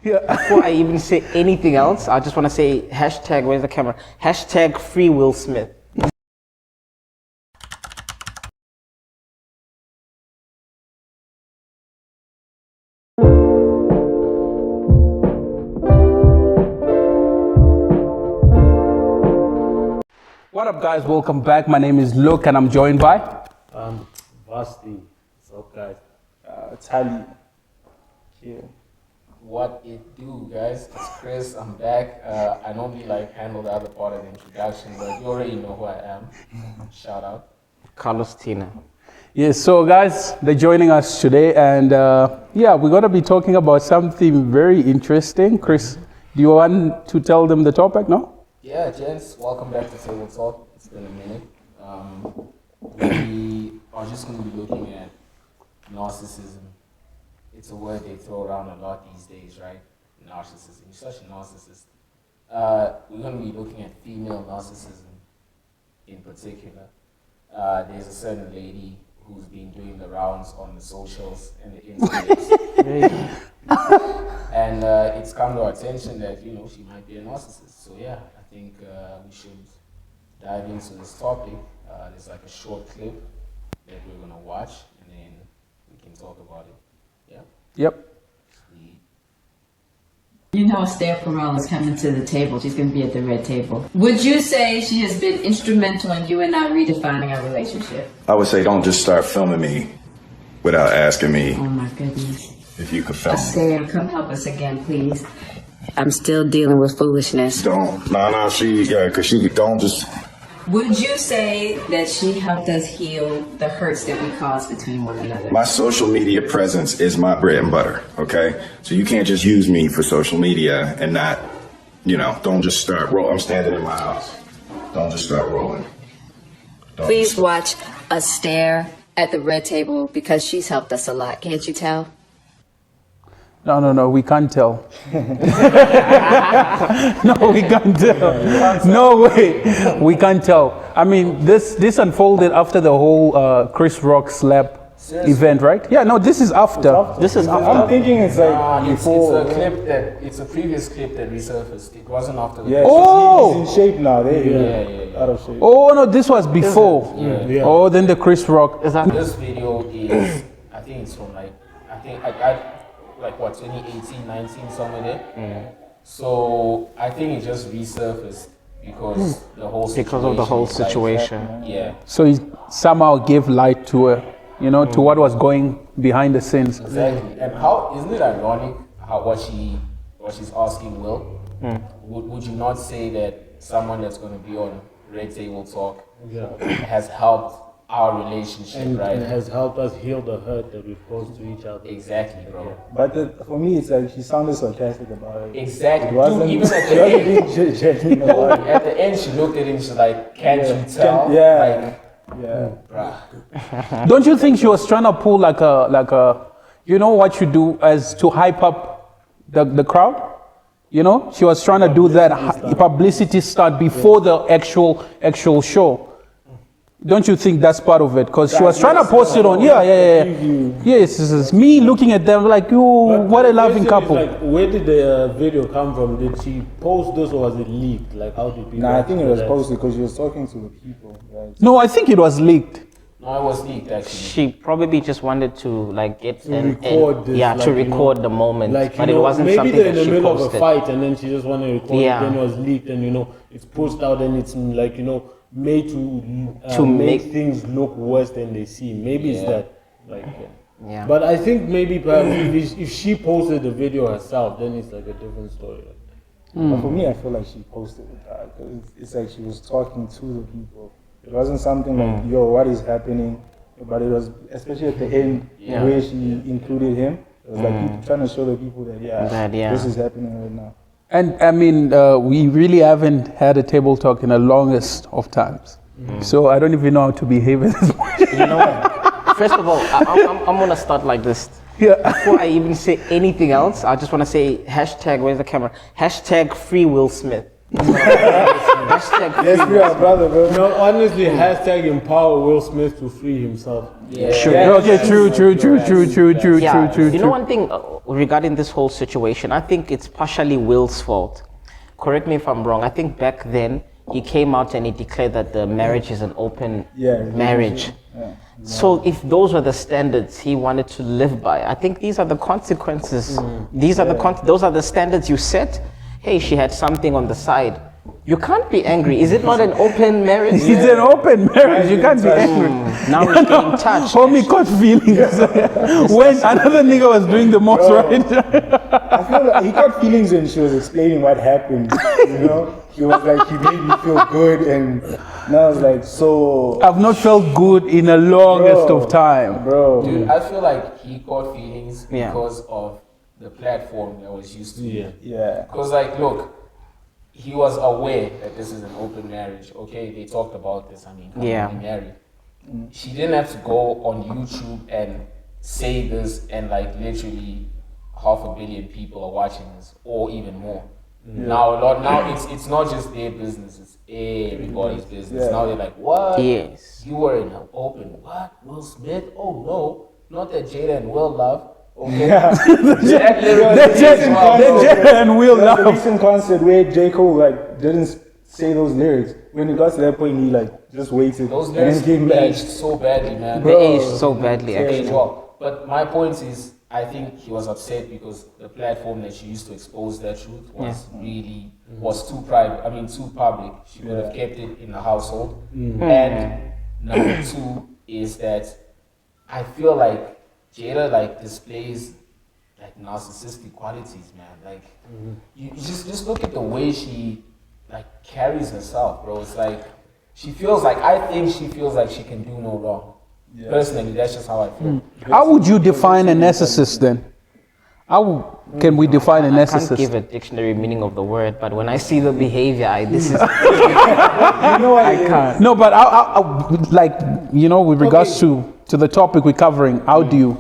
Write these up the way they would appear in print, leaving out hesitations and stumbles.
Yeah. Before I even say anything else, I just want to say hashtag, where's the camera? Hashtag free Will Smith. What up, guys? Welcome back. My name is Luke, and I'm joined by Vasty. What's up, guys? Tali. Yeah. What it do, guys? It's Chris. I'm back. I normally handle the other part of the introduction, but you already know who I am. Shout out. Carlos Tina. Yes. So, guys, they're joining us today, and yeah, we're gonna be talking about something very interesting. Chris, do you want to tell them the topic? No? Yeah, gents, welcome back to Table Talk. It's been a minute. We are just going to be looking at narcissism. It's a word they throw around a lot these days, right? Narcissism. You're such a narcissist. We're going to be looking at female narcissism in particular. There's a certain lady who's been doing the rounds on the socials and the internet. And it's come to our attention that, she might be a narcissist. So yeah, I think we should dive into this topic. There's a short clip that we're gonna watch, and then we can talk about it. Yeah. Yep. You know, Esther Perel is coming to the table. She's going to be at the red table. Would you say she has been instrumental in you and I redefining our relationship? I would say don't just start filming me without asking me. Oh my goodness. If you could film me. Esther, come help us again, please. I'm still dealing with foolishness. Don't. No, because she don't just. Would you say that she helped us heal the hurts that we caused between one another? My social media presence is my bread and butter, okay? So you can't just use me for social media and not, don't just start rolling. I'm standing in my house. Don't just start rolling. Please watch Esther at the red table because she's helped us a lot. Can't you tell? No, we can't tell. No, we can't tell. No way, we can't tell. I mean, this unfolded after the whole Chris Rock slap event, right? Yeah, no, this is after. This is after. I'm thinking it's before. It's a previous clip that resurfaced. It wasn't after the Yeah, Oh! he's in shape now. Yeah. Out of shape. Oh no, this was before. Yeah. Oh, then the Chris Rock. This video is, I think it's from 2018, 19, somewhere there. So I think it just resurfaced because Because of the whole situation. Yeah. So he somehow gave light to to what was going behind the scenes. Exactly. And isn't it ironic how what she's asking Will? Would you not say that someone that's going to be on Red Table Talk has helped our relationship, right? And has helped us heal the hurt that we've caused to each other. Exactly, bro. But for me, it's she sounded sarcastic about it. Exactly. It wasn't, Dude, even at the end, being genuine about it. at the end, she looked at him. She's like, "Can't you tell?" Yeah. Bruh. Don't you think she was trying to pull like a what you do as to hype up the crowd? She was trying to do that publicity stunt before the actual show. Don't you think that's part of it? Because she was trying to post it on. Yes, this is me looking at them like, what a loving couple. Where did the video come from? Did she post this or was it leaked? How did people? I think it was posted because she was talking to the people. Right? No, I think it was leaked. No, it was leaked actually. She probably just wanted to record this, to record the moment, but it wasn't maybe something they're in that the she middle posted. of a fight and then she just wanted to record it. Then it was leaked and it's pushed out and it's made to make things look worse than they seem. Maybe it's that Yeah. But I think maybe perhaps if she posted the video herself, then it's a different story. But for me, I feel like she posted it because it's like she was talking to the people. It wasn't something like, yo, what is happening? But it was, especially at the end, where she included him. It was like people trying to show the people that, this is happening right now. And I mean, we really haven't had a table talk in the longest of times. So I don't even know how to behave at this point. You know what? First of all, I'm gonna start like this. Yeah. Before I even say anything else, I just want to say hashtag, where's the camera? Hashtag free Will Smith. Hashtag Let's be our brother, bro. No, honestly, hashtag empower Will Smith to free himself. Yeah. Sure. Okay, true. Yeah. You know True. one thing regarding this whole situation, I think it's partially Will's fault. Correct me if I'm wrong. I think back then he came out and he declared that the marriage is an open marriage. Yeah. So if those were the standards he wanted to live by, I think these are the consequences. These are those are the standards you set. Hey, she had something on the side. You can't be angry. Is it not an open marriage? It's an open marriage. You can't be angry. Now he's getting touched. Homie caught feelings when another nigga was doing the most right. I feel like he got feelings when she was explaining what happened. You know, he was like, he made me feel good, and now I was like, so. I've not felt good in the longest of time. Bro. Dude, I feel like he caught feelings Yeah. because of the platform that was used to. Yeah. Because, like, look, he was aware that this is an open marriage. Okay, they talked about this. I mean, Yeah. getting married. She didn't have to go on YouTube and say this, and like literally 500 million people are watching this, or even more. Now it's not just their business; it's everybody's business. Yeah. Now they're like, what? Yes. You were in an open what? Will Smith? Oh no, not that Jada and Will love. Okay. Jada and Will There was a love. recent concert where J. Cole like didn't say those lyrics. When it got to that point, he like just waited Those and lyrics then came back. aged so badly, man. They aged so badly, They aged actually. well. But my point is, I think he was upset because the platform that she used to expose that truth was too private. I mean, too public. She could have kept it in the household. And number two is that I feel like Jada like displays like narcissistic qualities, man. Like you just look at the way she like carries herself, bro. It's like I think she feels like she can do no wrong. Personally, that's just how I feel. How would you define a narcissist then? How can we define a I can't narcissist? give a dictionary meaning of the word, but when I see the behavior, this is. You know what? I can't. No, but I like, you know, with regards to the topic we're covering, how do you?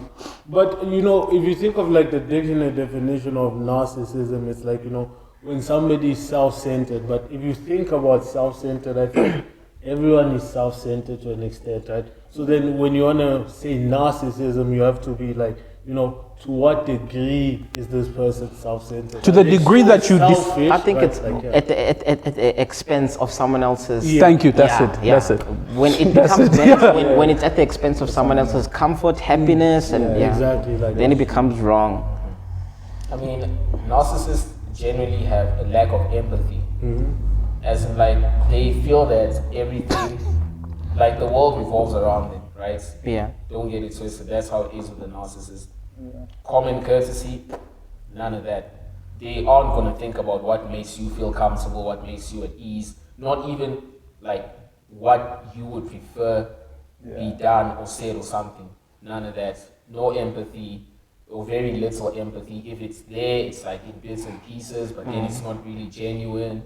But you know, if you think of like the dictionary definition of narcissism, it's like, you know, when somebody is self-centered. But if you think about self-centered, I think everyone is self-centered to an extent, right? So then when you want to say narcissism, you have to be like, you know, to what degree is this person self-centered? To the degree that you selfish, I think right? it's Like, at the expense of someone else's. Thank you. That's Yeah, it. yeah. That's it. When it That's becomes it. when it's at the expense of someone else's comfort, happiness, and exactly like then that. it becomes wrong. I mean, narcissists generally have a lack of empathy. As in, like, they feel that everything, like, the world revolves around them, right? Yeah. Don't get it twisted. That's how it is with the narcissist. Common courtesy, none of that. They aren't going to think about what makes you feel comfortable, what makes you at ease, not even, like, what you would prefer be done or said or something. None of that. No empathy, or very little empathy. If it's there, it's like in bits and pieces, but then it's not really genuine.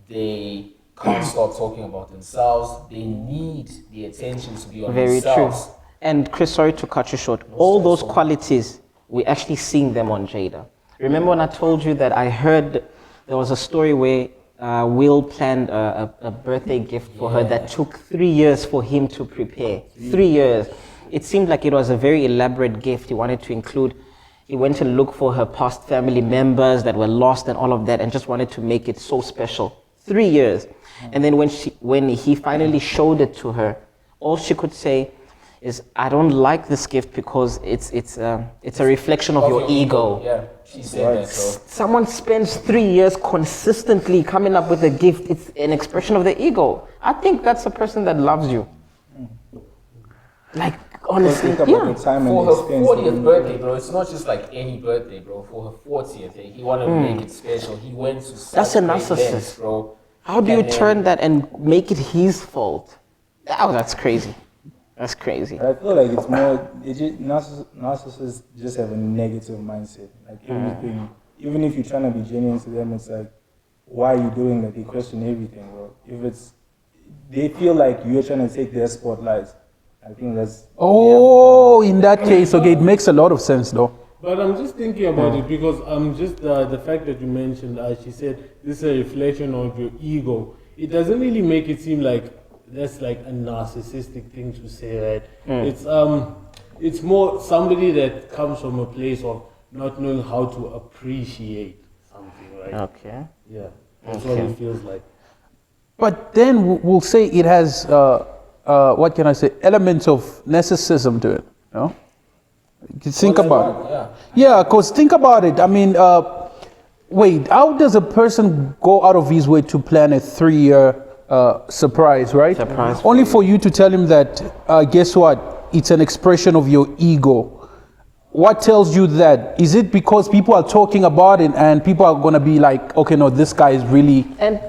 They can't stop talking about themselves. They need the attention to be on Very true. themselves. And Chris, sorry to cut you short. All those qualities, we're actually seeing them on Jada. Remember when I told you that I heard there was a story where Will planned a birthday gift for her that took 3 years for him to prepare. 3 years. It seemed like it was a very elaborate gift. He wanted to include, he went to look for her past family members that were lost and all of that, and just wanted to make it so special. 3 years. And then when he finally showed it to her, all she could say is, I don't like this gift because it's a reflection of your ego. Yeah, she said that, so. Someone spends 3 years consistently coming up with a gift. It's an expression of the ego. I think that's a person that loves you. Like, honestly, Think about the time For and her expense. 40th birthday, bro, it's not just like any birthday, bro. For her 40th, he wanted to make it special. He went to such That's a great narcissist. lengths, bro. How do you And then- turn that and make it his fault? Oh, that's crazy. That's crazy. I feel like it's more, narcissists just have a negative mindset. Like everything, even if you're trying to be genuine to them, it's like, why are you doing that? They question everything, bro. They feel like you're trying to take their spotlight. I think that's. Oh, in that case, okay, it makes a lot of sense though. But I'm just thinking about it because I'm just the fact that you mentioned, she said this is a reflection of your ego. It doesn't really make it seem like that's like a narcissistic thing to say, right? It's more somebody that comes from a place of not knowing how to appreciate something, right? Okay. Yeah, that's what it feels like. But then we'll say it has, what can I say, elements of narcissism to it, you know? You think about it. Yeah, because think about it. I mean, wait, how does a person go out of his way to plan a 3-year surprise, right? Surprise. Only for you to tell him that, guess what? It's an expression of your ego. What tells you that? Is it because people are talking about it and people are going to be like, okay, no, this guy is really, And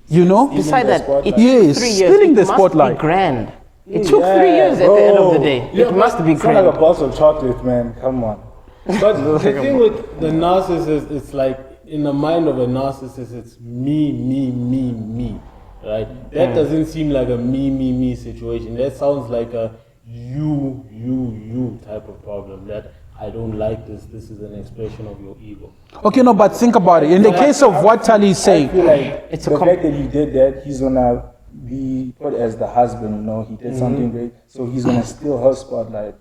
you know? beside that, it took Yes, 3 years. stealing the It must spotlight. be grand. It took 3 years at the end of the day. It must be It's not grand. like a box of chocolate, man. Come on. But the thing with the narcissist, it's like in the mind of a narcissist, it's me, right? That doesn't seem like a me situation. That sounds like a you type of problem. That I don't like this. This is an expression of your ego. Okay, no, but think about it. In the case of what Tali is I saying, feel like It's the a fact that he did that, he's gonna be put as the husband, you know, he did something great, so he's gonna steal her spotlight.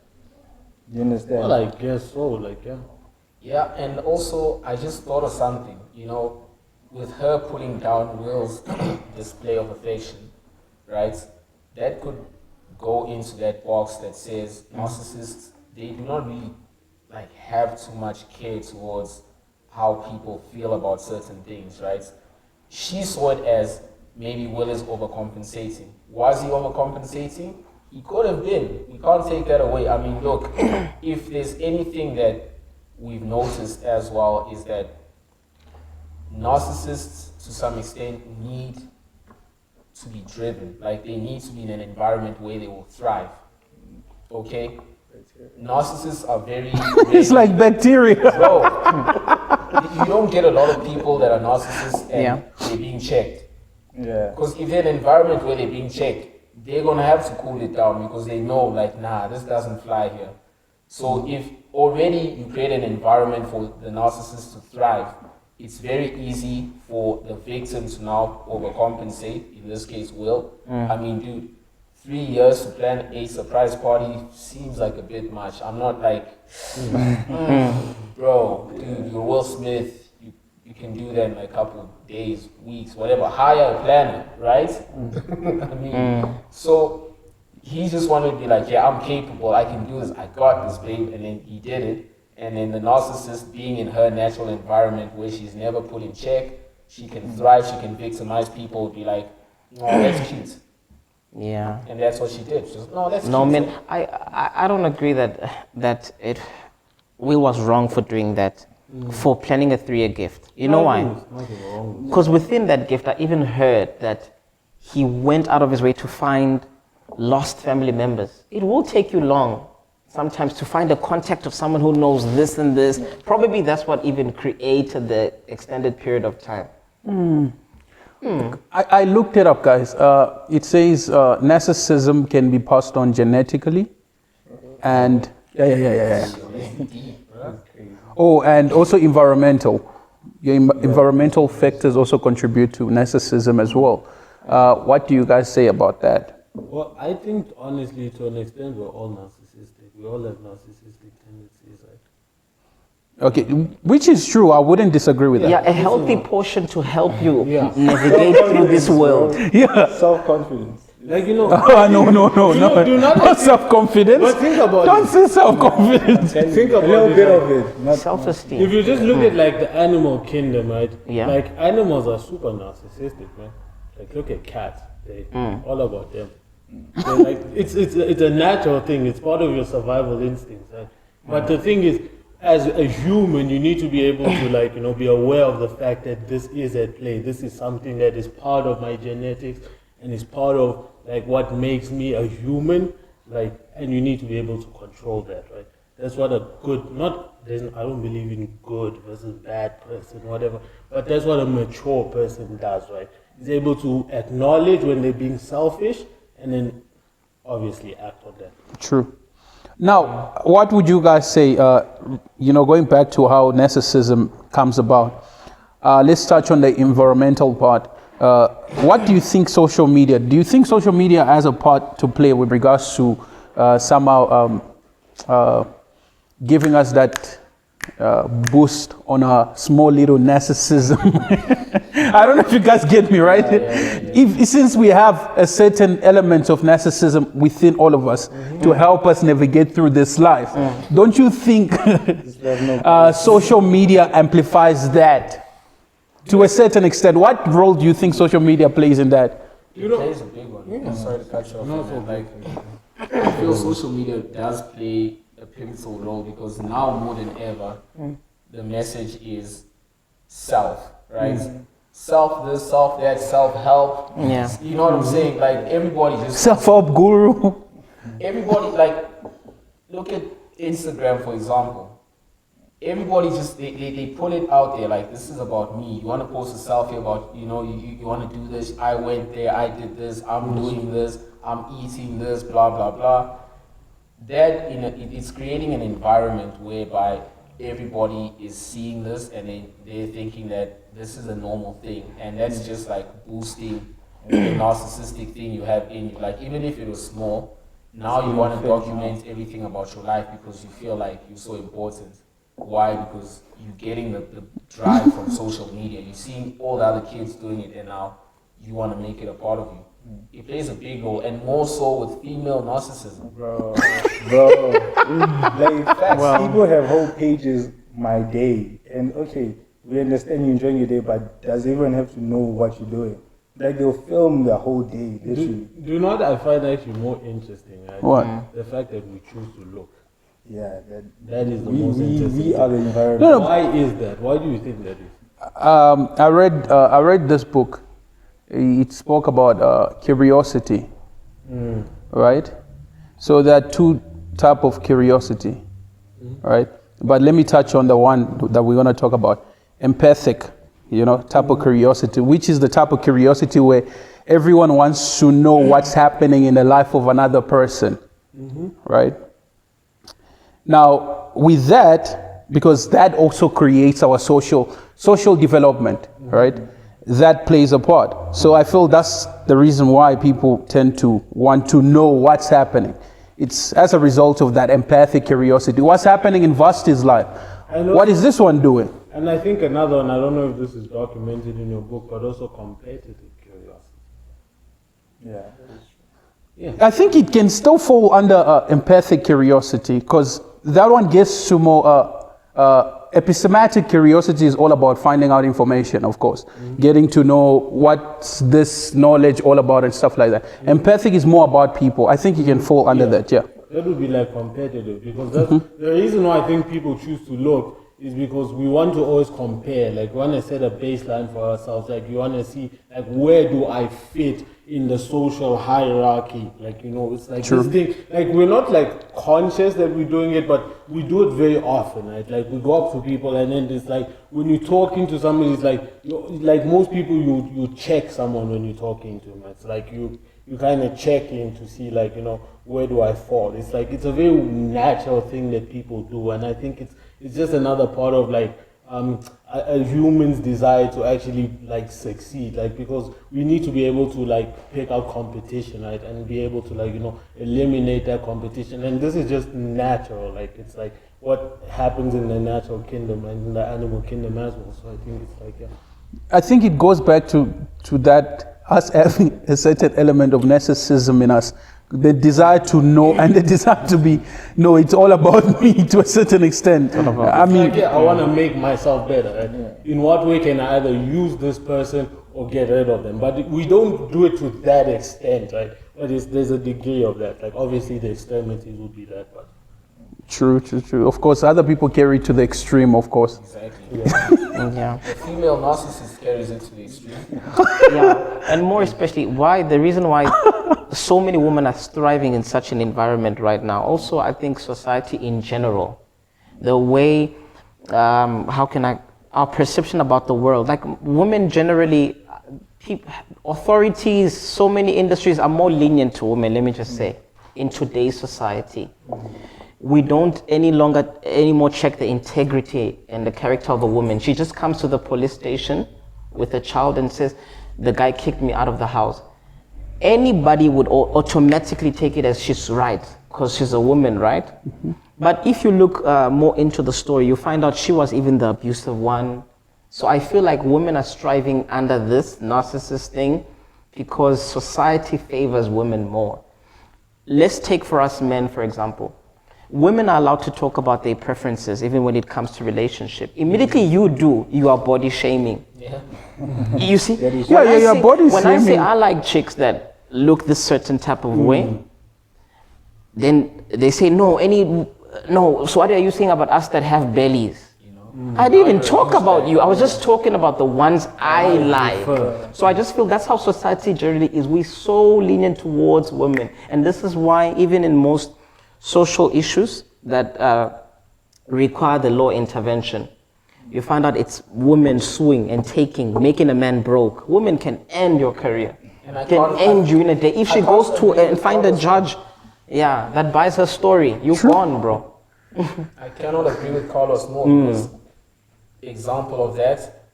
You understand? Well, I guess so. Like, yeah. Yeah, and also I just thought of something, you know, with her putting down Will's display of affection, right? That could go into that box that says narcissists, they do not really like have too much care towards how people feel about certain things, right? She saw it as maybe Will is overcompensating. Was he overcompensating? He could have been. We can't take that away. I mean, look, if there's anything that we've noticed as well is that narcissists to some extent need to be driven. Like they need to be in an environment where they will thrive. Okay? Narcissists are very it's like bacteria. Bro, you don't get a lot of people that are narcissists and they're being checked. Yeah. Because if they're in an environment where they're being checked, they're gonna have to cool it down because they know, like, nah, this doesn't fly here. So if already you create an environment for the narcissist to thrive, it's very easy for the victim to now overcompensate, in this case, Will. I mean, dude, 3 years to plan a surprise party seems like a bit much. I'm not like, bro, dude, you're Will Smith. You can do that in like a couple of days, weeks, whatever. Hire a planner, right? I mean, so he just wanted to be like, yeah, I'm capable. I can do this. I got this, babe. And then he did it. And then the narcissist being in her natural environment where she's never put in check, she can thrive, she can victimize people, would be like, no, that's cute. Yeah. And that's what she did. She was, no, that's No, cute. man, I don't agree that Will was wrong for doing that, for planning a 3-year gift. You know why? Because within that gift, I even heard that he went out of his way to find lost family members. It will take you long sometimes to find a contact of someone who knows this and this. Probably that's what even created the extended period of time. I looked it up, guys. It says narcissism can be passed on genetically, and oh, and also environmental. Your environmental factors also contribute to narcissism as well. What do you guys say about that? Well, I think honestly, to an extent, we're all narcissistic. We all have narcissistic tendencies, right? Okay, which is true. I wouldn't disagree with that. Yeah, a healthy portion to help you navigate through this world. Yeah. Self-confidence. Like, you know, No. do not Not self-confidence. But think about Don't it. say self-confidence. Think A about little it, bit like, of it. Not Self-esteem. if you just look at like the animal kingdom, right? Yeah. Like animals are super narcissistic, man. Like look at cats. They all about them. They're like it's a natural thing. It's part of your survival instincts, right? But the thing is, as a human, you need to be able to like, you know, be aware of the fact that this is at play. This is something that is part of my genetics and is part of like what makes me a human. Like, and you need to be able to control that, right? That's what a good, I don't believe in good versus bad person, whatever. But that's what a mature person does, right? Is able to acknowledge when they're being selfish and then obviously act on that. True. Now, what would you guys say, going back to how narcissism comes about? Let's touch on the environmental part. What do you think social media has a part to play with regards to somehow giving us that boost on our small little narcissism? I don't know if you guys get me, right? Since we have a certain element of narcissism within all of us to help us navigate through this life, don't you think social media amplifies that to a certain extent? What role do you think social media plays in that? It plays a big one. Sorry to cut you off. I feel social media does play a pivotal role because now more than ever, the message is self, right? Self this, self that, self-help. Yeah. You know what I'm saying? Like everybody just Self-help guru. everybody look at Instagram for example. Everybody just they put it out there like this is about me. You want to post a selfie about you want to do this. I went there. I did this. I'm doing this. I'm eating this. Blah blah blah. That it's creating an environment whereby everybody is seeing this and they're thinking that this is a normal thing, and that's just like boosting the narcissistic thing you have in you. Like even if it was small, now you want to document everything about your life because you feel like you're so important. Why? Because you're getting the drive from social media. You're seeing all the other kids doing it, and now you want to make it a part of you. It plays a big role, and more so with female narcissism. Bro. Like, people have whole pages, my day. And okay, we understand you enjoying your day, but does everyone have to know what you're doing? Like, they'll film the whole day, literally. Do you know what I find actually more interesting, right? What? The fact that we choose to look. Yeah, That is the most interesting. We are the environment. No. Why is that? Why do you think that is? I read this book. It spoke about curiosity, right? So there are two types of curiosity, right? But let me touch on the one that we're going to talk about, empathic, type of curiosity, which is the type of curiosity where everyone wants to know what's happening in the life of another person, right? Now, with that, because that also creates our social development, right? That plays a part. So I feel that's the reason why people tend to want to know what's happening. It's as a result of that empathic curiosity. What's happening in Vasty's life? What is this one doing? And I think another one, I don't know if this is documented in your book, but also competitive curiosity. Yeah. I think it can still fall under empathic curiosity, because that one gets to more epistematic curiosity is all about finding out information, of course, getting to know what's this knowledge all about and stuff like that. Empathic is more about people. I think it can fall under that, yeah. That would be like competitive, because that's the reason why I think people choose to look is because we want to always compare. Like, we want to set a baseline for ourselves. Like, you want to see, like, where do I fit in the social hierarchy? Like, it's like this thing. Like, we're not like conscious that we're doing it, but we do it very often, right? Like, we go up to people, and then it's like when you're talking to somebody, it's like most people, you check someone when you're talking to them. It's like you kind of check in to see, like, where do I fall? It's like it's a very natural thing that people do, and I think it's just another part of like a human's desire to actually like succeed, like, because we need to be able to like pick out competition, right, and be able to like eliminate that competition, and this is just natural. Like, it's like what happens in the natural kingdom and in the animal kingdom as well. So I think it's like I think it goes back to that us having a certain element of narcissism in us. The desire to know and the desire to be, no, it's all about me to a certain extent. I mean, I want to make myself better. Right? In what way can I either use this person or get rid of them? But we don't do it to that extent, right? But there's a degree of that. Like, obviously the extremities would be that, but True. Of course, other people carry it to the extreme, of course. Exactly. Yeah. The female narcissist carries it to the extreme. Yeah, and more especially the reason why so many women are thriving in such an environment right now. Also, I think society in general, the way, our perception about the world, like women generally, authorities, so many industries are more lenient to women, let me just say, in today's society. we don't anymore check the integrity and the character of a woman. She just comes to the police station with a child and says, the guy kicked me out of the house. Anybody would automatically take it as she's right, because she's a woman, right? Mm-hmm. But if you look more into the story, you find out she was even the abusive one. So I feel like women are striving under this narcissist thing because society favors women more. Let's take for us men, for example. Women are allowed to talk about their preferences even when it comes to relationship. Immediately you are body shaming. Yeah. You see? Yeah, body when shaming. I say I like chicks that look this certain type of way, then they say, no, so what are you saying about us that have bellies? I didn't even talk about you. I was just talking about the ones I like. So I just feel that's how society generally is. We're so lenient towards women. And this is why even in most social issues that require the law intervention, you find out it's women suing and making a man broke. Women can end your career. Can end you in a day. If she goes to and find a judge, that buys her story. You're gone, bro. I cannot agree with Carlos more because example of that,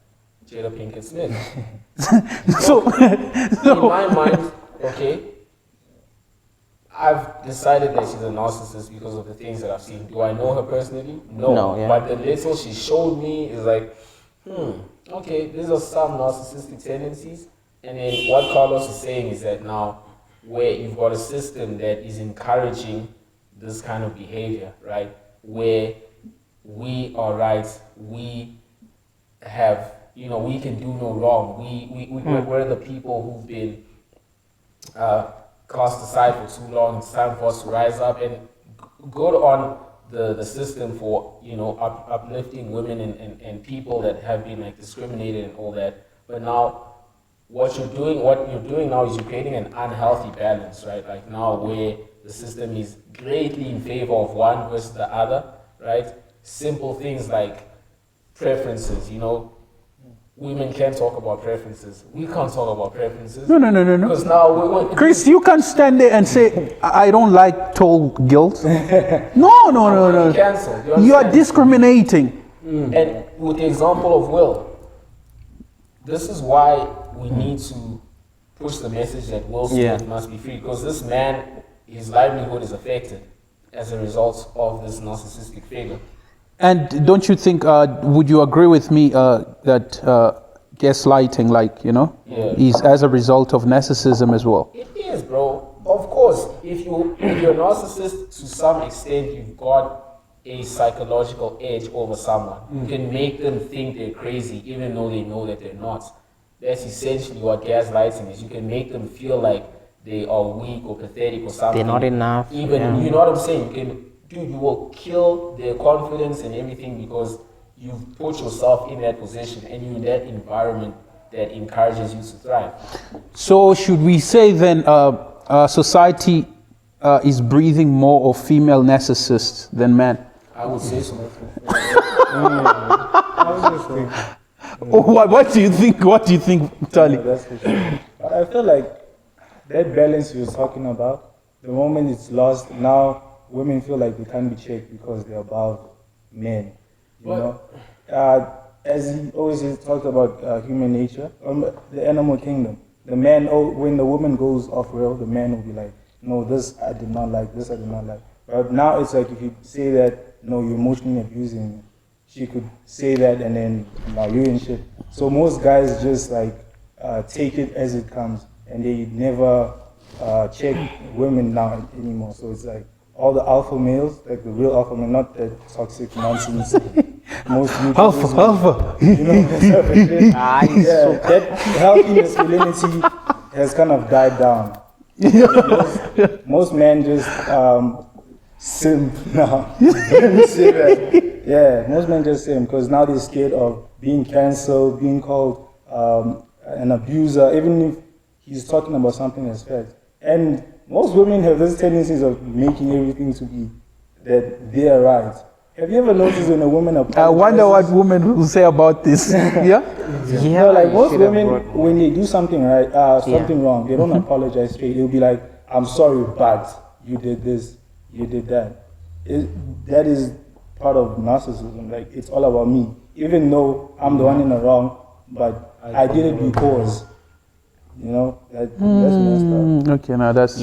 Jada Pinkett Smith. In my mind, okay, I've decided that she's a narcissist because of the things that I've seen. Do I know her personally? No. But the little she showed me is like, okay, these are some narcissistic tendencies. And then what Carlos is saying is that now, where you've got a system that is encouraging this kind of behavior, right? Where we are right, we have, we can do no wrong. We're the people who've been cast aside for too long. It's time for us to rise up and good on the system for, uplifting women and people that have been like discriminated and all that. But now, what you're doing now is you're creating an unhealthy balance, right? Like now where the system is greatly in favor of one versus the other, right? Simple things like preferences, women can't talk about preferences. We can't talk about preferences. No. Because now Chris, you can't stand there and say, I don't like tall girls. No. Cancel. You are discriminating. And with the example of Will, this is why we need to push the message that Will Smith must be free, because this man, his livelihood is affected as a result of this narcissistic figure. And don't you think, would you agree with me that gaslighting, is as a result of narcissism as well? It is, bro. Of course, if you're a narcissist, to some extent, you've got a psychological edge over someone. You can make them think they're crazy, even though they know that they're not. That's essentially what gaslighting is. You can make them feel like they are weak or pathetic or something. They're not enough. You know what I'm saying? You will kill their confidence and everything because you've put yourself in that position and you're in that environment that encourages you to thrive. So should we say then society is breathing more of female narcissists than men? I would say so. What do you think? What do you think, Tali? That's for sure. But I feel like that balance you were talking about, the moment it's lost, now women feel like they can't be checked because they're above men. As he always talked about human nature, the animal kingdom. The man, when the woman goes off rail, the man will be like, no, this I did not like, this I did not like. But now it's like if you say that, no, you're emotionally abusing me, she could say that and then now you're in shit. So most guys just like take it as it comes and they never check women now anymore. So it's like all the alpha males, like the real alpha male, not that toxic nonsense. Most alpha. That healthy masculinity has kind of died down. Most men just simp now. Let me say that. Yeah, most men just simp because now they're scared of being cancelled, being called an abuser, even if he's talking about something that's fact. And most women have this tendencies of making everything to be that they are right. Have you ever noticed when a woman apologizes? I wonder what women will say about this. Yeah, like most women, when they do something right, something wrong, they don't apologize straight. They'll be like, "I'm sorry, but you did this, you did that." that is part of narcissism. Like, it's all about me, even though I'm the one in the wrong, but I did it because, you know, that's messed up. Okay, now that's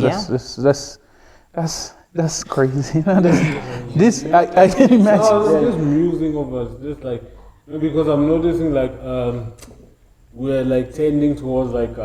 crazy. I can imagine. I'm just musing over this, like, because I'm noticing like we're like tending towards like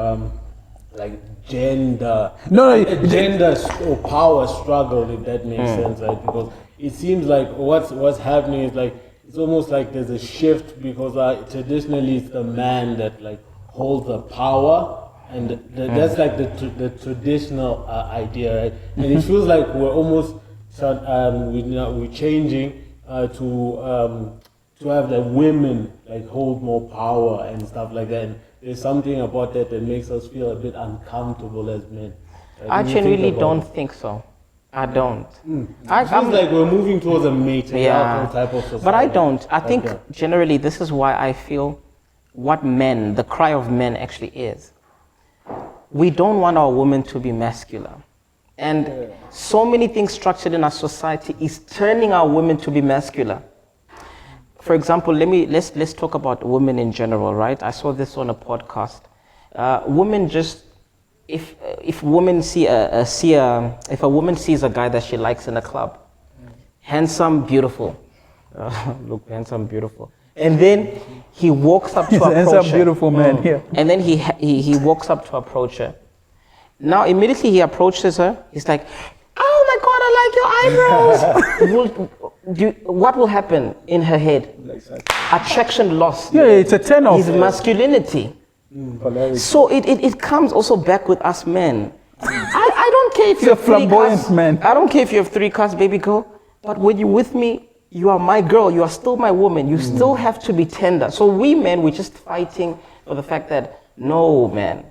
gender. Gender or power struggle, if that makes sense, right? Because it seems like what's happening is like it's almost like there's a shift because traditionally it's the man that like holds the power. And that's like the traditional idea, right? And it feels like we're almost we're changing to have the women like hold more power and stuff like that. And there's something about that makes us feel a bit uncomfortable as men. I genuinely don't think so. I don't. It feels like we're moving towards a matriarchal type of society. But I don't. I think generally this is why I feel what the cry of men actually is. We don't want our women to be masculine. And so many things structured in our society is turning our women to be masculine. For example, let's talk about women in general, right? I saw this on a podcast. Women just, if a woman sees a guy that she likes in a club, handsome, beautiful, look, handsome, beautiful. And then he walks up to approach her. Handsome, beautiful man here. And then he walks up to approach her. Now immediately he approaches her. He's like, "Oh my God, I like your eyebrows." What will happen in her head? Attraction lost. Yeah, it's a 10 off. His masculinity. So it comes also back with us men. I don't care if you're flamboyant man. I don't care if you have 3 cars, baby girl. But when you're with me, you are my girl. You are still my woman. You still have to be tender. So we men, we're just fighting for the fact that, no, man.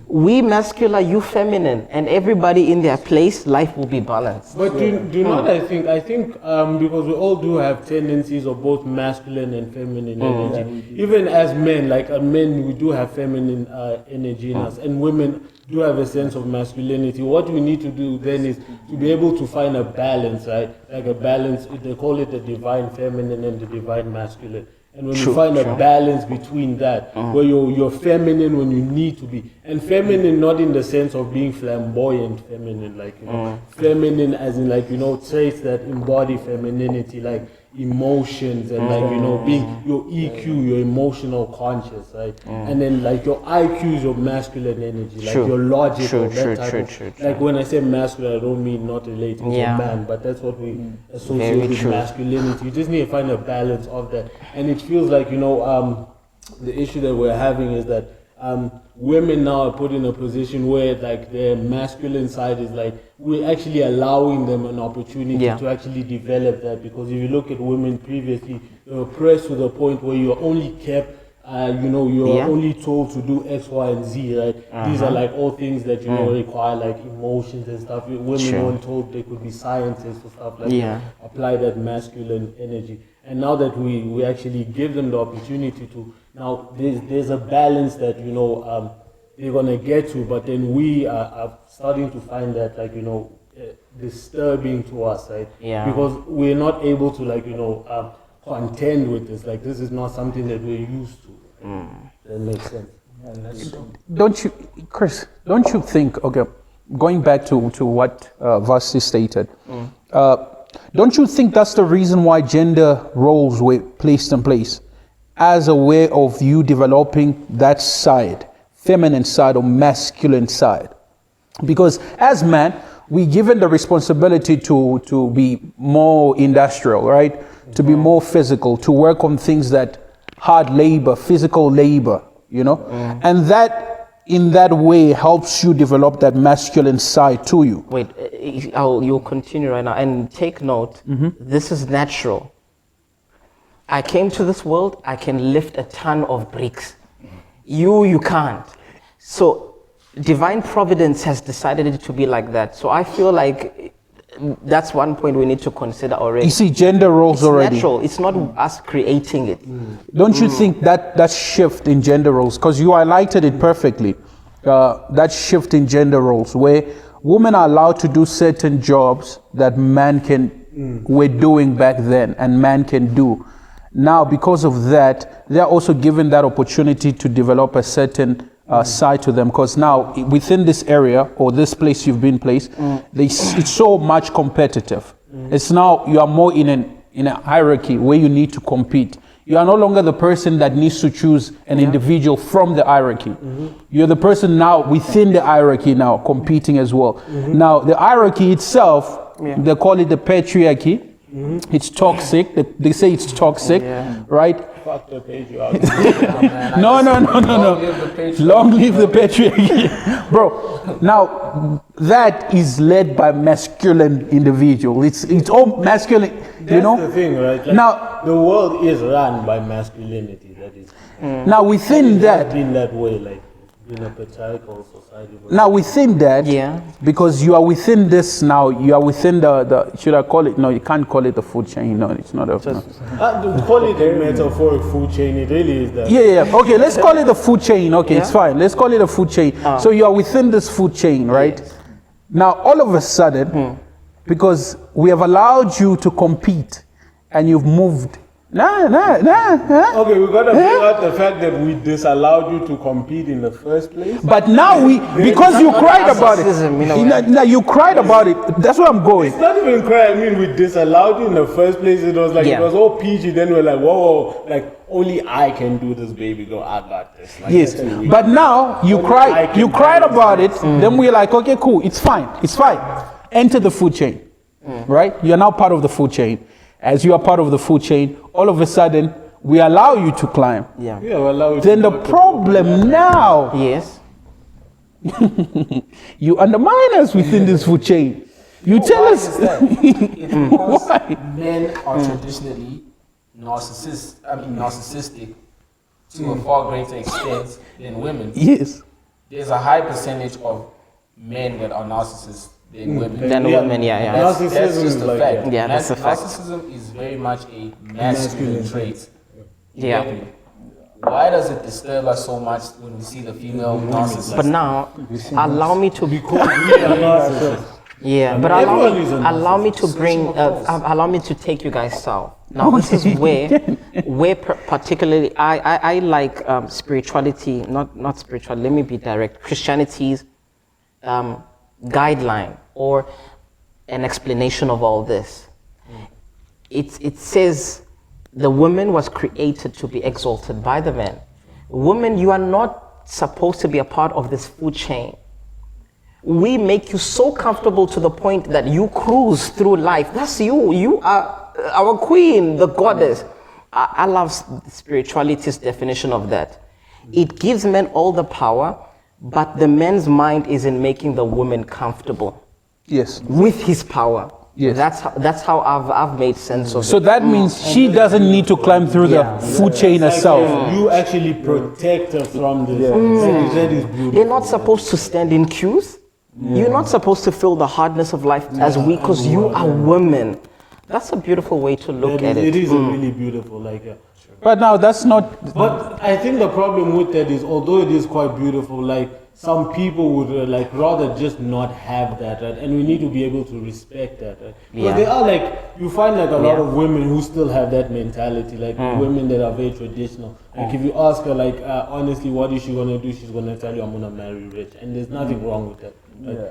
We masculine, you feminine, and everybody in their place, life will be balanced. But do you know what I think? I think because we all do have tendencies of both masculine and feminine energy. Even as men, like men, we do have feminine energy in us, and women do have a sense of masculinity. What we need to do then is to be able to find a balance, right? Like a balance, they call it the divine feminine and the divine masculine. And when you find a balance between that, where you're feminine when you need to be, and feminine not in the sense of being flamboyant feminine, like, you know, feminine as in, like, you know, traits that embody femininity, like emotions and like, you know, being your EQ, your emotional conscious, right? And then like your IQ is your masculine energy, like your logical, like when I say masculine, I don't mean not relating to a man, but that's what we associate with masculinity. You just need to find a balance of that. And it feels like, you know, the issue that we're having is that women now are put in a position where like their masculine side is like, we're actually allowing them an opportunity to actually develop that, because if you look at women previously, they were pressed to the point where you're only kept, you know, you're only told to do X, Y, and Z, right? These are like all things that, you know, require like emotions and stuff. Women weren't told they could be scientists or stuff like that, apply that masculine energy. And now that we actually give them the opportunity to, now there's a balance that, you know, they're gonna get to, but then we are starting to find that, like, you know, disturbing to us, right? Because we're not able to, like, you know, contend with this. Like, this is not something that we're used to. That makes sense. Don't you, Chris, don't you think, okay, going back to what Vasty stated, don't you think that's the reason why gender roles were placed in place as a way of you developing that side, feminine side or masculine side? Because as men, we're given the responsibility to be more industrial, right? To be more physical, to work on things that hard labor, physical labor, you know? And that, in that way, helps you develop that masculine side to you. Wait, you'll continue right now and take note. This is natural. I came to this world, I can lift a ton of bricks. You can't. So divine providence has decided it to be like that. So I feel like that's one point we need to consider already. You see gender roles it's already. Natural. It's not us creating it. Don't you think that shift in gender roles, because you highlighted it perfectly, that shift in gender roles where women are allowed to do certain jobs that men were doing back then and man can do. Now, because of that, they're also given that opportunity to develop a certain side to them, because now within this area or this place you've been placed, it's so much competitive. It's now you are more in a hierarchy where you need to compete. You are no longer the person that needs to choose an individual from the hierarchy. You're the person now within the hierarchy now competing as well. Now the hierarchy itself, they call it the patriarchy. It's toxic. They say it's toxic, right? Fuck the patriarchy. No. Long live the patriarchy. Bro, now that is led by masculine individual. It's all masculine, That's the thing, right? Like, now the world is run by masculinity. That is. Now within that, It's been that way, like in a patriarchal society. now within that, because you are within this now, you are within the should I call it? No, you can't call it the food chain. No, it's not a. Call it a metaphoric food chain. It really is that. Yeah. Okay, let's call it the food chain. Okay, it's fine. Let's call it a food chain. So you are within this food chain, right? Now, all of a sudden, because we have allowed you to compete, and you've moved. Okay, we gotta figure out the fact that we disallowed you to compete in the first place. But now because you cried about it. Now you cried about it. That's where I'm going. It's not even cry. I mean, we disallowed you in the first place. It was like it was all PG. Then we're like, whoa, like only I can do this, baby girl. I got this. Like, Yes, but now you cried about it. Then we're like, okay, cool. It's fine. Enter the food chain, right? You're now part of the food chain. As you are part of the food chain, all of a sudden we allow you to climb. we allow you. Then the problem now, you undermine us within this food chain. You tell us Because men are traditionally narcissistic to a far greater extent than women. Yes. There's a high percentage of men that are narcissists than women. Narcissism That's just is a like fact. that. that's a fact. Narcissism is very much a masculine trait. Why does it disturb us so much when we see the female narcissist? But now, allow me to Because we are narcissists. but everyone is a allow me to bring, allow me to take you guys south. Now, this is where particularly I like spirituality, not spirituality. Let me be direct. Christianity's guideline or an explanation of all this. It says the woman was created to be exalted by the man. Woman, you are not supposed to be a part of this food chain. We make you so comfortable to the point that you cruise through life. That's you. You are our queen, the goddess. I love spirituality's definition of that. It gives men all the power, but the man's mind is in making the woman comfortable. Yes. With his power. Yes. That's how I've made sense of it. So that means she doesn't need to climb through the food chain herself. You actually protect her from this. That is beautiful. You're not supposed to stand in queues. You're not supposed to feel the hardness of life as we, because you are women. That's a beautiful way to look at it. It is really beautiful, But now that's not. But I think the problem with that is, although it is quite beautiful, some people would rather just not have that, right? And we need to be able to respect that, right? Because they are you find a lot of women who still have that mentality, women that are very traditional. If you ask her, honestly, what is she gonna do? She's gonna tell you, I'm gonna marry rich, and there's nothing wrong with that.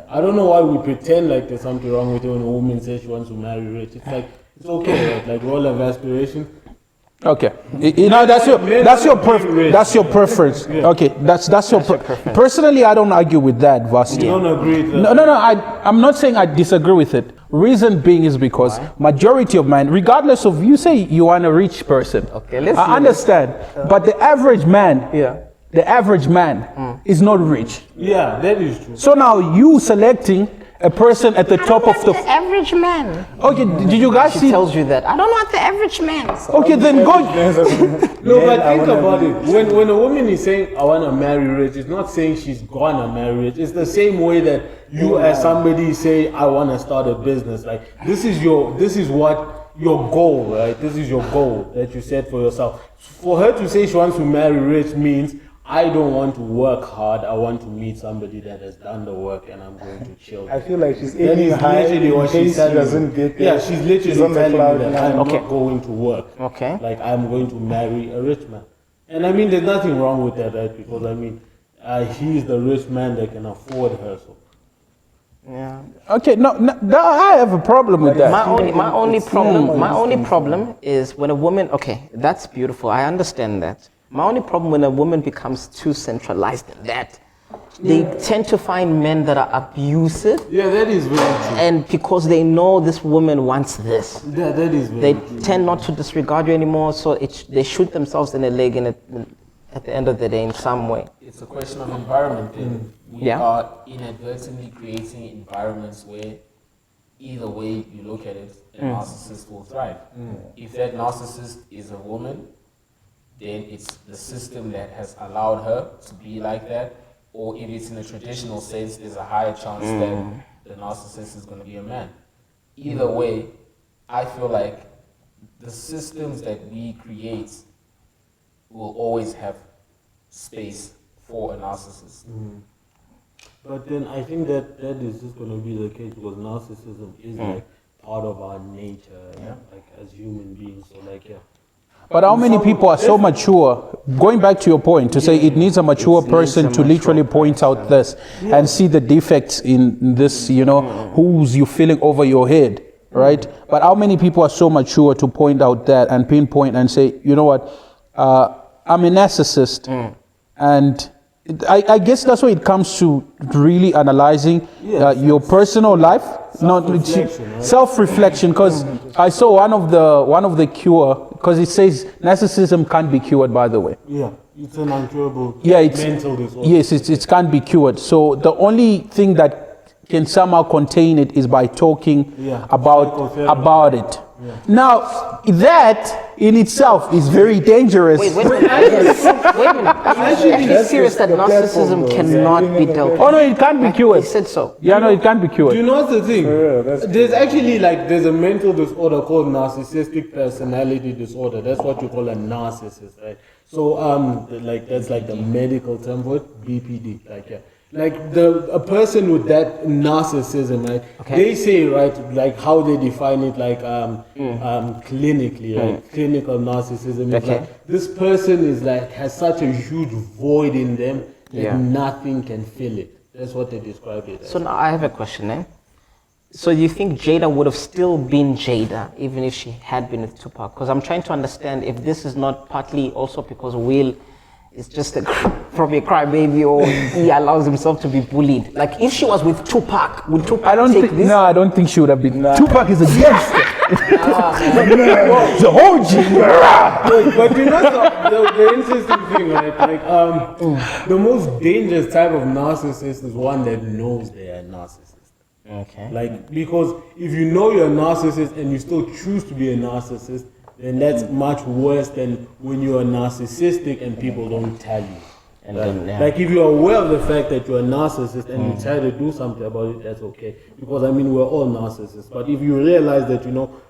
I don't know why we pretend like there's something wrong with it when a woman says she wants to marry rich. It's it's okay, right? We all have aspirations. Okay, that's your preference. Okay, that's your preference. Personally, I don't argue with that, Vasty. You don't agree with that? No. I'm not saying I disagree with it. Reason being is because majority of men, regardless of you say you want a rich person. Okay, I understand, but the average man, is not rich. Yeah, that is true. So now you selecting a person at the top of the average man. Okay, did you guys see? Tells you that I don't want the average man. Okay, then go. No, but think about it. When a woman is saying I want to marry rich, it's not saying she's gonna marry rich. It's the same way that you, as somebody, say I want to start a business. This is what your goal, right? This is your goal that you set for yourself. For her to say she wants to marry rich means I don't want to work hard. I want to meet somebody that has done the work, and I'm going to chill. I feel like she's That aiming is high literally in what case she's she telling doesn't me. get there. Yeah, she's literally She's on the telling cloud me that nine. I'm Okay. not going to work. Okay. Like I'm going to marry a rich man. And I mean, there's nothing wrong with that, right? Because I mean, he's the rich man that can afford her. So Yeah. Okay, no, I have a problem with that. My only problem is when a woman. Okay, that's beautiful. I understand that. My only problem when a woman becomes too centralized in that, they tend to find men that are abusive, yeah, that is very true. and because they know this woman wants this, Yeah, that is they very true. tend not to disregard you anymore. So they shoot themselves in the leg at the end of the day in some way. It's a question of environment then. We Yeah. are inadvertently creating environments where either way you look at it, a narcissist will thrive. If that narcissist is a woman, then it's the system that has allowed her to be like that. Or if it's in a traditional sense, there's a higher chance that the narcissist is going to be a man. Either way, I feel like the systems that we create will always have space for a narcissist. But then I think that is just going to be the case because narcissism is like part of our nature, like as human beings. So like, yeah. But how many people are so mature, going back to your point, to say it needs a mature person to literally point out this and see the defects in this, who's you feeling over your head, right? But how many people are so mature to point out that and pinpoint and say, you know what, I'm a narcissist. And I guess that's where it comes to really analyzing your personal life, self-reflection. Because I saw one of the cure, because it says narcissism can't be cured, by the way. Yeah, it's an incurable mental disorder. Yes, it can't be cured. So the only thing that can somehow contain it is by talking about it. Yeah. Now, that in itself is very dangerous. Wait a minute. Are you serious that narcissism cannot be dealt with? Oh no, it can't be cured. He said so. Yeah, no, it can't be cured. Do you know what's the thing? There's actually there's a mental disorder called narcissistic personality disorder. That's what you call a narcissist, right? So that's like the medical term for it, BPD. Like a person with that narcissism, right? Okay. They say, right, like how they define it, like clinically, right? Clinical narcissism is like this person is has such a huge void in them that nothing can fill it. That's what they describe it as. So now I have a question, So you think Jada would have still been Jada even if she had been with Tupac? Because I'm trying to understand if this is not partly also because Will is just probably a crybaby, or he allows himself to be bullied. Like if she was with Tupac, would Tupac take this? No, I don't think she would have been. Tupac is a gangster. The whole G. But you know the interesting thing, right? Like the most dangerous type of narcissist is one that knows they are a narcissist. Okay. Like because if you know you're a narcissist and you still choose to be a narcissist, then that's much worse than when you're narcissistic and people don't tell you. And then, like if you're aware of the fact that you're a narcissist and you try to do something about it, that's okay. Because I mean, we're all narcissists. But if you realize that,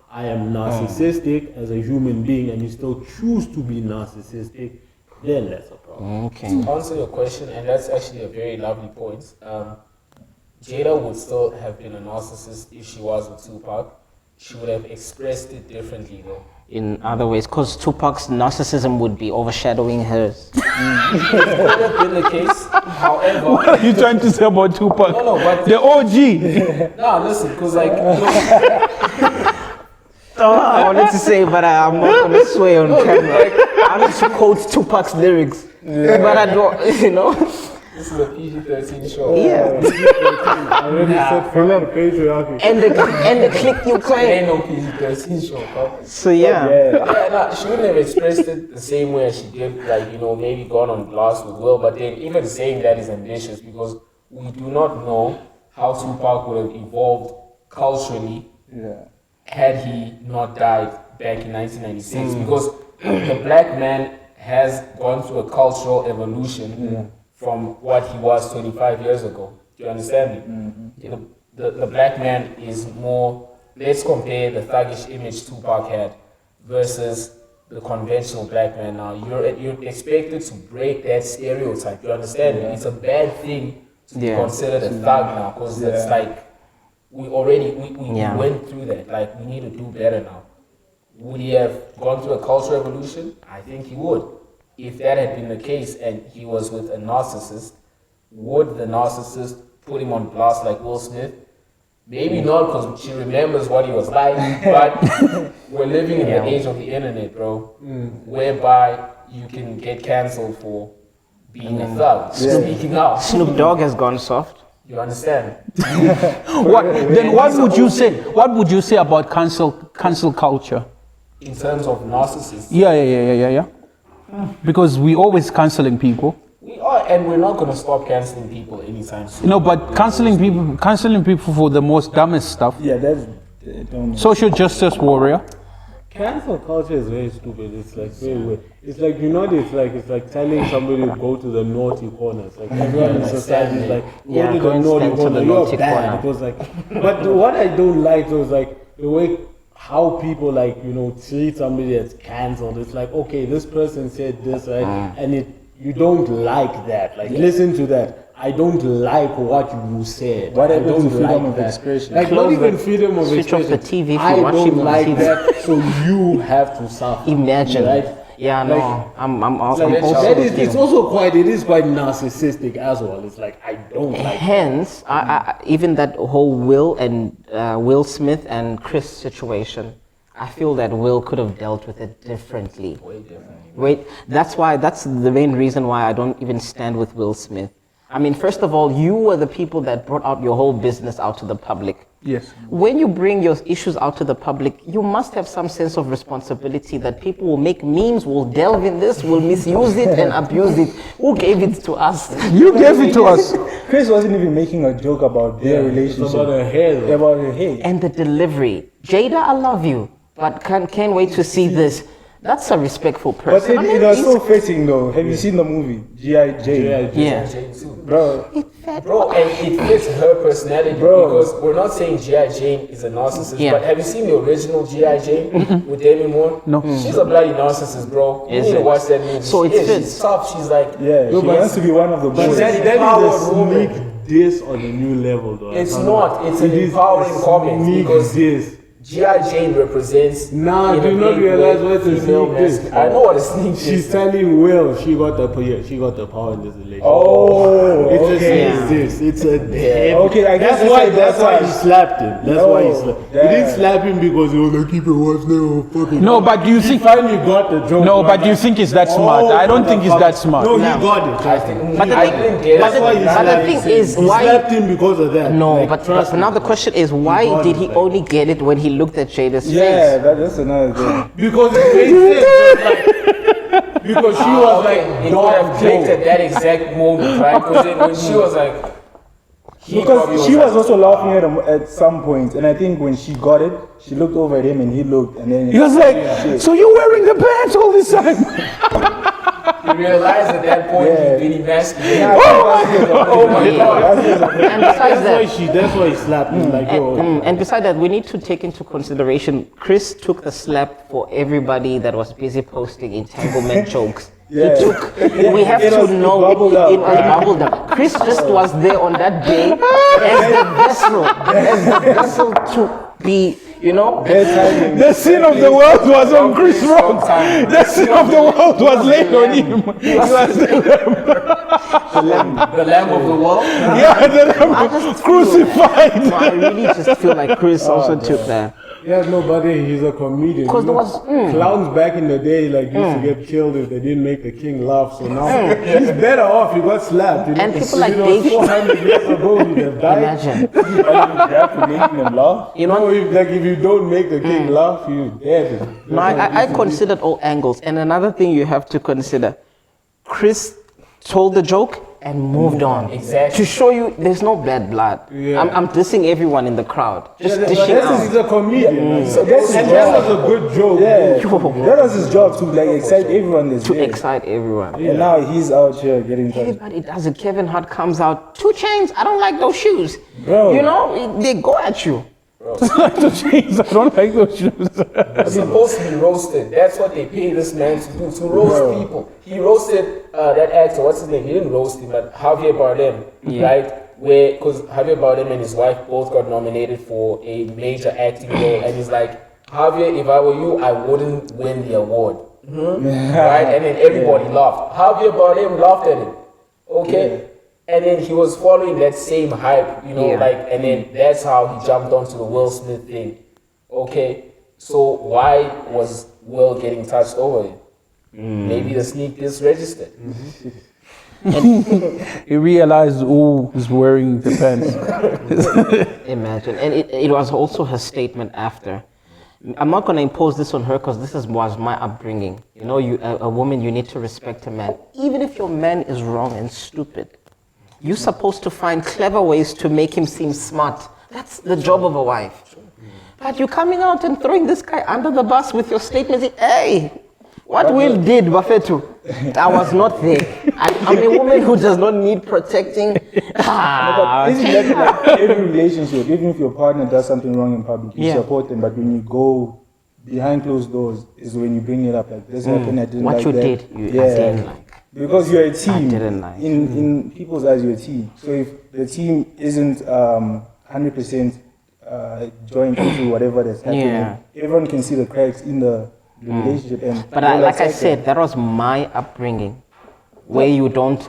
I am narcissistic as a human being and you still choose to be narcissistic, then that's a problem. Okay. To answer your question, and that's actually a very lovely point, Jada would still have been a narcissist if she was with Tupac. She would have expressed it differently though. In other ways, because Tupac's narcissism would be overshadowing hers. It could have been the case. However, what are you trying to say about Tupac? No, but the OG. No, listen, because I wanted to say, but I'm not going to swear on camera. I wanted to quote Tupac's lyrics, but I don't, This is a PG-13 show. Yeah. I already said remember patriarchy. And the click you claim. Ain't no PG-13 show, bro. So yeah. She wouldn't have expressed it the same way as she did, maybe gone on blast with Will, but then even saying that is ambitious because we do not know how Tupac would have evolved culturally had he not died back in 1996 because the black man has gone through a cultural evolution from what he was 25 years ago. Do you understand me? The black man is more, let's compare the thuggish image Tupac had versus the conventional black man now. You're expected to break that stereotype. You understand? It's a bad thing to be considered a thug now, because it's like we went through that. Like, we need to do better now. Would he have gone through a cultural revolution? I think he would. If that had been the case and he was with a narcissist, would the narcissist put him on blast like Will Smith? Maybe not, because she remembers what he was like, but we're living in the age of the internet, bro, whereby you can get cancelled for being a thug, speaking out. Snoop Dogg has gone soft. You understand? What would you say? What would you say about cancel culture? In terms of narcissists. Yeah. Because we always canceling people. We are, and we're not going to stop canceling people anytime soon. No, but canceling people for the most dumbest stuff. Yeah, that's Social justice warrior. Cancel culture is very stupid. It's like very weird. It's like, you know, it's like telling somebody to go to the naughty corner. It's like everyone in society is like, go to the naughty corner. You're bad. Because like, but what I don't like though is like the way how people like, you know, treat somebody that's cancelled. It's like, okay, this person said this, right, and you don't like that. Like, listen to that. I don't like what you said. What I happens don't to freedom like of that. expression? Like, not even freedom of Switch expression. off the TV if I you watch don't him on like TV. that, so you have to suffer. Imagine. Right? Yeah, no, Like, I'm also that is, with it's you. also quite narcissistic as well. It's like, I don't like Hence, even that whole Will and Will Smith and Chris situation, I feel that Will could have dealt with it differently. That's the main reason why I don't even stand with Will Smith. I mean, first of all, you were the people that brought out your whole business out to the public. Yes. When you bring your issues out to the public, you must have some sense of responsibility that people will make memes, will delve in this, will misuse it and abuse it. Who gave it to us? You gave it to us. Chris wasn't even making a joke about their relationship. It's about her hair. Yeah, about her hair. And the delivery. Jada, I love you, but can't wait to see this. That's a respectful But person. I mean, it was so fitting though. Have you seen the movie G.I. Jane? yeah. Bro, Bro, and it fits her personality, because we're not saying G.I. Jane is a narcissist, but have you seen the original G.I. Jane with Demi Moore? No. She's a bloody narcissist, bro. You need to watch that movie. So it fits. She's tough. She's like, yeah, she wants to be one of the But boys. that is Power a woman. sneak diss on a new level, though. it's not. It's an empowering comment, Sneak because diss. G.I. Jane represents. Nah, in do a you not big realize way, what a female sneak diss? masculine. I know what a sneak She's is. telling Will she got the power in this relationship. Oh, It's okay. a this. It's a heavy. Okay, I guess That's why he slapped him. That's why he slapped. He yeah. didn't slap him because he was like, keep it watch now, fucking. No, but do you He think? finally got the joke. No, but do you think it's that smart? I don't think it's that smart. No, he got it. Trust me. But the I thing, didn't get but it. the thing is, He why? slapped him because of that. No, Like, but trust me. now the question is, why got did it, he like- only get it when he looked at Jada's Yeah, face? that's another thing. Because it made sense. Like, because she was like, it would have clicked at that exact moment, right? Because when she was like, Because she was also laughing at him at some point, and I think when she got it, she looked over at him and he looked, and then He was like, so you're wearing the pants all this time? you realize at that point Yeah. he'd been emasculated. Yeah, oh my God. And besides that, that's why he slapped him. Like, yo. and besides that, we need to take into consideration, Chris took the slap for everybody that was busy posting entanglement jokes. Yeah. He took, we have It to was- it know, bubbled up. it was bubbled up. Chris just was there on that day as the vessel to be, you know, The sin of the world was on Chris Rock. The sin of the world was laid on him. He was The lamb of the world. yeah, the lamb crucified. I really just feel like Chris also took that. Yeah, no, but he's a comedian. 'Cause You there know, was- clowns back in the day like used to get killed if they didn't make the king laugh. So now he's better off. He got slapped. You know? And people like you know, Dave- 400 years ago he'd have died. Imagine. after making them laugh. You No, know, if you don't make the king laugh, you dead. no, I considered all angles. And another thing you have to consider, Chris told the joke and moved on. Exactly. To show you there's no bad blood. Yeah. I'm dissing everyone in the crowd. Just But dishing he's out. a comedian. So that's And his that job. was a good joke. Yeah, Yo. that was his job to like excite everyone that's To there. excite everyone. And now he's out here getting touched. Everybody does it. Kevin Hart comes out, 2 chains, I don't like those shoes. Bro. You know, they go at you. like the jeans. I don't like those shoes. It's supposed to be roasted. That's what they pay this man to do, to roast people. He roasted that actor, what's his name? He didn't roast him, but Javier Bardem, right? Because Javier Bardem and his wife both got nominated for a major acting role, and he's like, Javier, if I were you, I wouldn't win the award. Right? And then everybody laughed. Javier Bardem laughed at him. Okay? And then he was following that same hype, and then that's how he jumped onto the Will Smith thing. Okay? So why was Will getting touched over it? Maybe the sneak disc registered. He realized who is wearing the pants. Imagine. And it was also her statement after. I'm not going to impose this on her because this was my upbringing. A woman, you need to respect a man. Even if your man is wrong and stupid, you're supposed to find clever ways to make him seem smart. That's the job of a wife. But you're coming out and throwing this guy under the bus with your statements. Hey, what Will did, Buffetu? I was not there. I'm a woman who does not need protecting. Isn't that like every relationship, even if your partner does something wrong in public, you support them, but when you go behind closed doors is when you bring it up. Like, this happened, I didn't like that. What you did, I didn't like. Because you're a team. I didn't like. In people's eyes, you're a team. So if the team isn't 100% joined into whatever that's happening, everyone can see the cracks in the relationship. But like I said, that was my upbringing, where you don't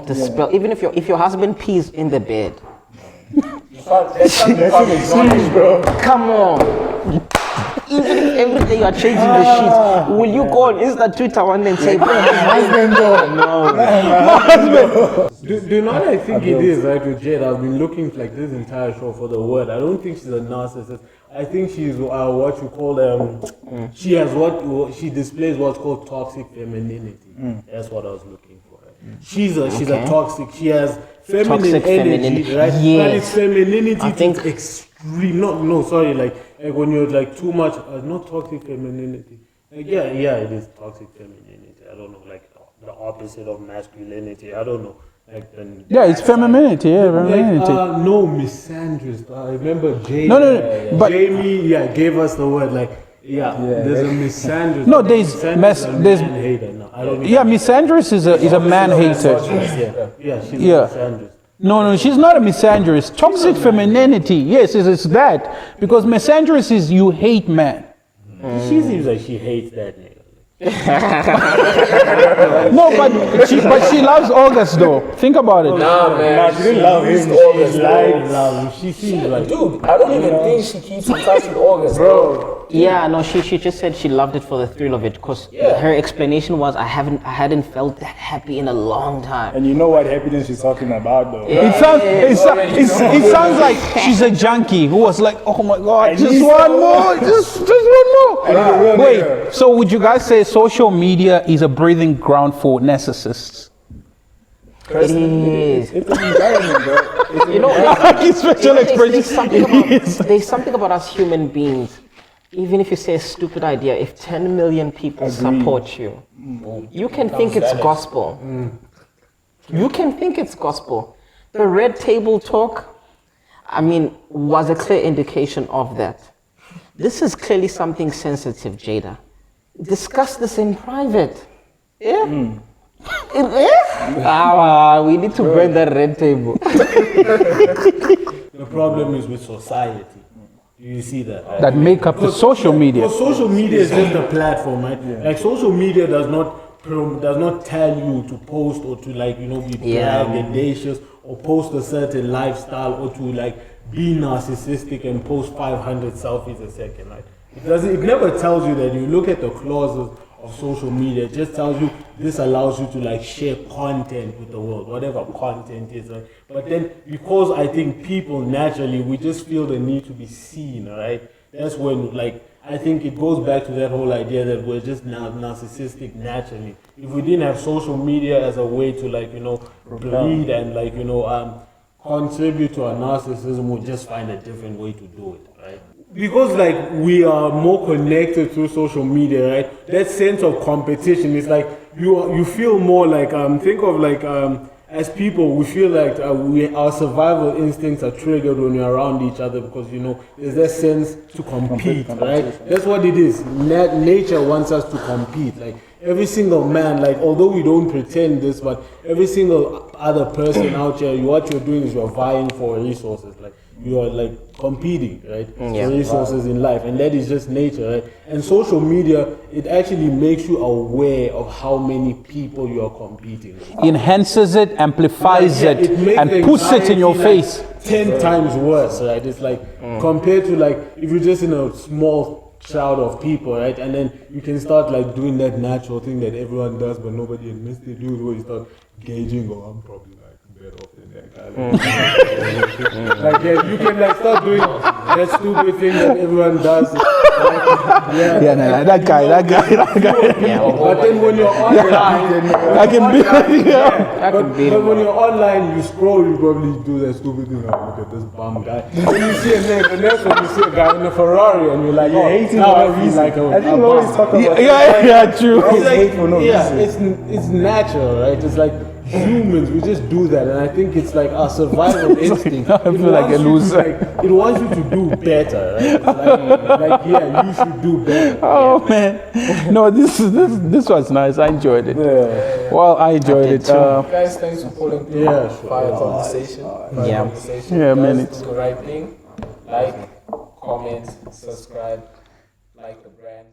dispel. Even if your husband pees in the bed. That's an excuse, bro. Come on. Even if every day you are changing the sheets, will you go on Insta, Twitter one and say, my husband, no. Do you know what I think it is, right, with Jada? I've been looking like this entire show for the word. I don't think she's a narcissist. I think she's what you call, she displays what's called toxic femininity. That's what I was looking for. She's a toxic, she has feminine energy, right? Yes. But it's femininity to extreme, like when you're like too much, not toxic femininity. Like, it is toxic femininity. I don't know, like the opposite of masculinity. I don't know. Like it's femininity. Femininity. No, misandrist. I remember Jada. But Jamie, gave us the word like. There's a misandrist. No, there's man hater. No, I don't misandrist is a man hater. She's a misandrist. No, she's not a misandrist. Toxic femininity, yes, it's that. Because misandrist is you hate man. She seems like she hates that nigga. No, but she loves August though. Think about it. Nah, man, she didn't love him. August. She seems like, dude, I don't even think she keeps in touch with August, bro. Yeah, no, she just said she loved it for the thrill of it, because her explanation was I hadn't felt that happy in a long time. And you know what happiness she's talking about though. It sounds like she's a junkie who was like, oh my god, just one more, just one more. Wait, so would you guys say social media is a breathing ground for narcissists? It is. It's an environment, bro. You know, special expression. There's something about us human beings. Even if you say a stupid idea, if 10 million people support you, you can think it's gospel. You can think it's gospel. The red table talk, was a clear indication of that. This is clearly something sensitive, Jada. Discuss this in private. Yeah? We need to burn that red table. The problem is with society. You see that? Right? That make up the social media. Because social media is just a platform, right? Like social media does not tell you to post or to be braggadocious or post a certain lifestyle or to be narcissistic and post 500 selfies a second, right? It never tells you that. You look at the clauses of social media, it just tells you this allows you to share content with the world, whatever content is, right? But then because I think people naturally, we just feel the need to be seen, right? That's when I think it goes back to that whole idea that we're just narcissistic naturally. If we didn't have social media as a way to breed and contribute to our narcissism, we'd just find a different way to do it, right? Because we are more connected through social media, right? That sense of competition is you feel more think of as people, we feel like our survival instincts are triggered when we're around each other because, you know, there's that sense to compete, right? That's what it is. Nature wants us to compete. Like, every single man, like, although we don't pretend this, but every single other person out here, what you're doing is you're vying for resources. Like, you are like competing, right? For resources in life, and that is just nature, right? And social media, it actually makes you aware of how many people you are competing with. Enhances it, amplifies it, and puts it in your face. 10 times worse, right? It's like compared to like if you're just in a small crowd of people, right? And then you can start like doing that natural thing that everyone does, but nobody admits they do, where you start gauging, oh, I'm probably like better off than that guy. Like, yeah, you can like start doing that stupid thing that everyone does. Like, That guy. But then when you're online, but when you're online, you scroll, you probably do that stupid thing. Oh, look at this bum guy. Then you see a name, and that's when you see a guy in a Ferrari, and you're like, oh, now I feel like a I think we always talk about true. It's like, it's natural, right? It's like humans, we just do that, and I think it's like our survival instinct. I feel like a loser. It wants you to do better, right? It's like, yeah, you should do better. Oh man, no, this was nice. I enjoyed it. Well, I enjoyed it. Guys, thanks for pulling through. Fire conversation. Yeah, man, Guys, do the right thing. Like, comment, subscribe, like the brand.